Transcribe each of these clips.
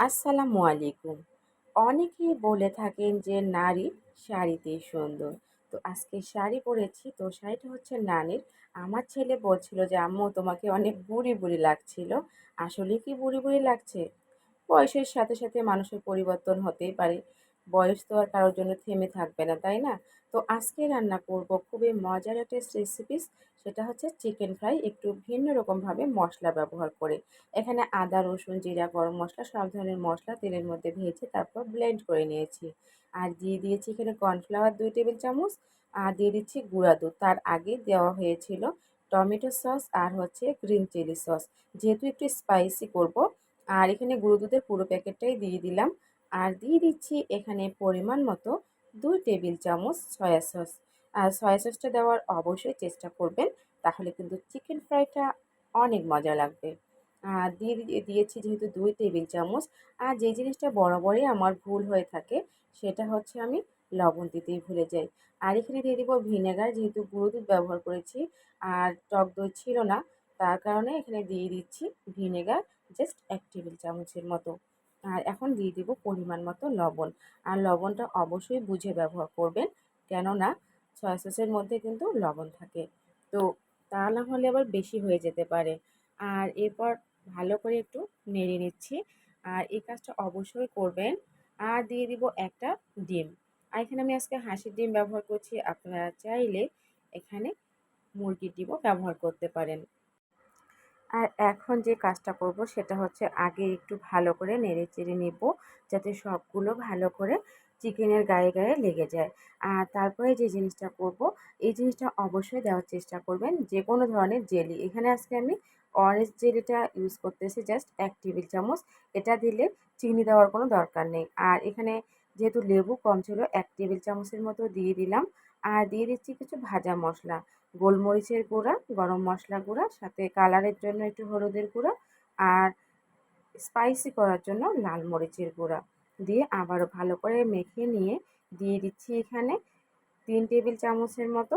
আসসালামু আলাইকুম। অনেকেই বলে থাকেন যে নারী শাড়িতেই সুন্দর। তো আজকে শাড়ি পরেছি, তো শাড়িটা হচ্ছে নানের। আমার ছেলে বলছিল যে আম্মু তোমাকে অনেক বুড়ি, বুড়ি লাগছিল। আসলে কি বুড়ি, বুড়ি লাগছে? বয়সের সাথে সাথে মানুষের পরিবর্তন হতেই পারে। বয়স তো আর কারোর জন্য থেমে থাকবে না, তাই না? তো আজকে রান্না করব খুবই মজার একটা রেসিপিস। সেটা হচ্ছে চিকেন ফ্রাই একটু ভিন্ন রকমভাবে মশলা ব্যবহার করে। এখানে আদা, রসুন, জিরা, গরম মসলা সব ধরনের মশলা তেলের মধ্যে ভেজে তারপর ব্লেন্ড করে নিয়েছি। আর দিয়ে দিয়েছি এখানে কর্নফ্লাওয়ার ২ টেবিল চামচ। আর দিয়ে দিচ্ছি গুঁড়া দুধ। তার আগে দেওয়া হয়েছিল টমেটো সস আর হচ্ছে গ্রিন চিলি সস। যেহেতু একটু স্পাইসি করব, আর এখানে গুঁড়ো দুধের পুরো প্যাকেটটাই দিয়ে দিলাম। আর দিয়ে দিচ্ছি এখানে পরিমাণ মতো ২ টেবিল চামচ সয়া সস। আর সয়া সসটা দেওয়ার অবশ্যই চেষ্টা করবেন, তাহলে কিন্তু চিকেন ফ্রাইটা অনেক মজা লাগবে। দিয়েছি যেহেতু ২ টেবিল চামচ। আর যে জিনিসটা বরাবরই আমার ভুল হয়ে থাকে, সেটা হচ্ছে আমি লবণ দিতেই ভুলে যাই। আর এখানে দিয়ে দিব ভিনেগার, যেহেতু গুঁড়ো দুধ ব্যবহার করেছি আর টক দই ছিল না, তার কারণে এখানে দিয়ে দিচ্ছি ভিনেগার জাস্ট ১ টেবিল চামচের মতো। আর এখন দিয়ে দিব পরিমাণ মতো লবণ। আর লবণটা অবশ্যই বুঝে ব্যবহার করবেন, কেননা সয়া সসের মধ্যে কিন্তু লবণ থাকে। তো তা না হলে আবার বেশি হয়ে যেতে পারে। আর এরপর ভালো করে একটু নেড়ে নিচ্ছি। আর এই কাজটা অবশ্যই করবেন। আর দিয়ে দিব একটা ডিম। আর এখানে আমি আজকে হাঁসের ডিম ব্যবহার করছি। আপনারা চাইলে এখানে মুরগির ডিমও ব্যবহার করতে পারেন। আর এখন যে কাজটা করব সেটা হচ্ছে আগে একটু ভালো করে নেড়েচেড়ে নেব, যাতে সবগুলো ভালো করে চিকেনের গায়ে গায়ে লেগে যায়। আর তারপরে যে জিনিসটা করব, এই জিনিসটা অবশ্যই দেওয়ার চেষ্টা করবেন, যে কোনো ধরনের জেলি। এখানে আজকে আমি অরেঞ্জ জেলিটা ইউজ করতেছি জাস্ট ১ টেবিল চামচ। এটা দিলে চিনি দেওয়ার কোনো দরকার নেই। আর এখানে যেহেতু লেবু কম ছিল, ১ টেবিল চামচের মতো দিয়ে দিলাম। আর দিয়ে দিচ্ছি কিছু ভাজা মসলা। গোলমরিচের গুঁড়া, গরম মশলা গুঁড়া, সাথে কালারের জন্য একটু হলুদের গুঁড়া, আর স্পাইসি করার জন্য লাল মরিচের গুঁড়া দিয়ে আবারও ভালো করে মেখে নিয়ে দিয়ে দিচ্ছি এখানে ৩ টেবিল চামচের মতো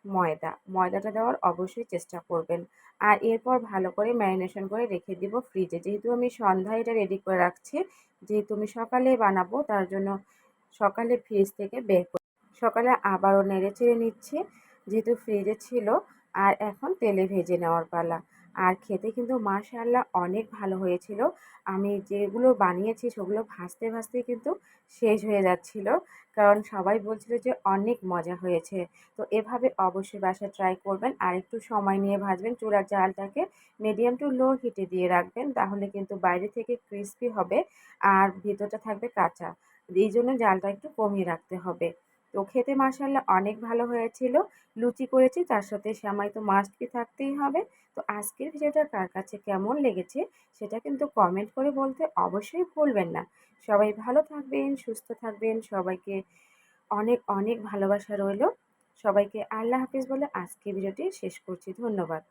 ময়দা। ময়দাটা দেওয়ার অবশ্যই চেষ্টা করবেন। আর এরপর ভালো করে ম্যারিনেশন করে রেখে দিব ফ্রিজে। যেহেতু আমি সন্ধ্যায় এটা রেডি করে রাখছি, যেহেতু আমি সকালে বানাবো, তার জন্য সকালে ফ্রিজ থেকে বের করে সকালে আবারও নেড়েচেড়ে নিচ্ছি, যেহেতু ফ্রিজে ছিল। আর এখন তেলে ভেজে নেওয়ার পালা। আর খেতে কিন্তু মাশাআল্লাহ অনেক ভালো হয়েছিল। আমি যেগুলো বানিয়েছি সেগুলো ভাজতে ভাজতেই কিন্তু শেষ হয়ে যাচ্ছিল, কারণ সবাই বলছিল যে অনেক মজা হয়েছে। তো এভাবে অবশ্যই বাসায় ট্রাই করবেন। আর একটু সময় নিয়ে ভাজবেন। চুলার জালটাকে মিডিয়াম টু লো হিটে দিয়ে রাখবেন, তাহলে কিন্তু বাইরে থেকে ক্রিস্পি হবে আর ভিতরটা থাকবে কাঁচা। এই জন্য জালটা একটু কমিয়ে রাখতে হবে। তো খেতে মাশাআল্লাহ অনেক ভালো হয়েছিল। লুচি করেছি, তার সাথে সেমাই তো মাস্ট বি থাকতেই হবে। তো আজকের ভিডিওটা কার কাছে কেমন লেগেছে সেটা কিন্তু কমেন্ট করে বলতে অবশ্যই ভুলবেন না। সবাই ভালো থাকবেন, সুস্থ থাকবেন। সবাইকে অনেক অনেক ভালোবাসা রইলো। সবাইকে আল্লাহ হাফেজ বলে আজকের ভিডিওটি শেষ করছি। ধন্যবাদ।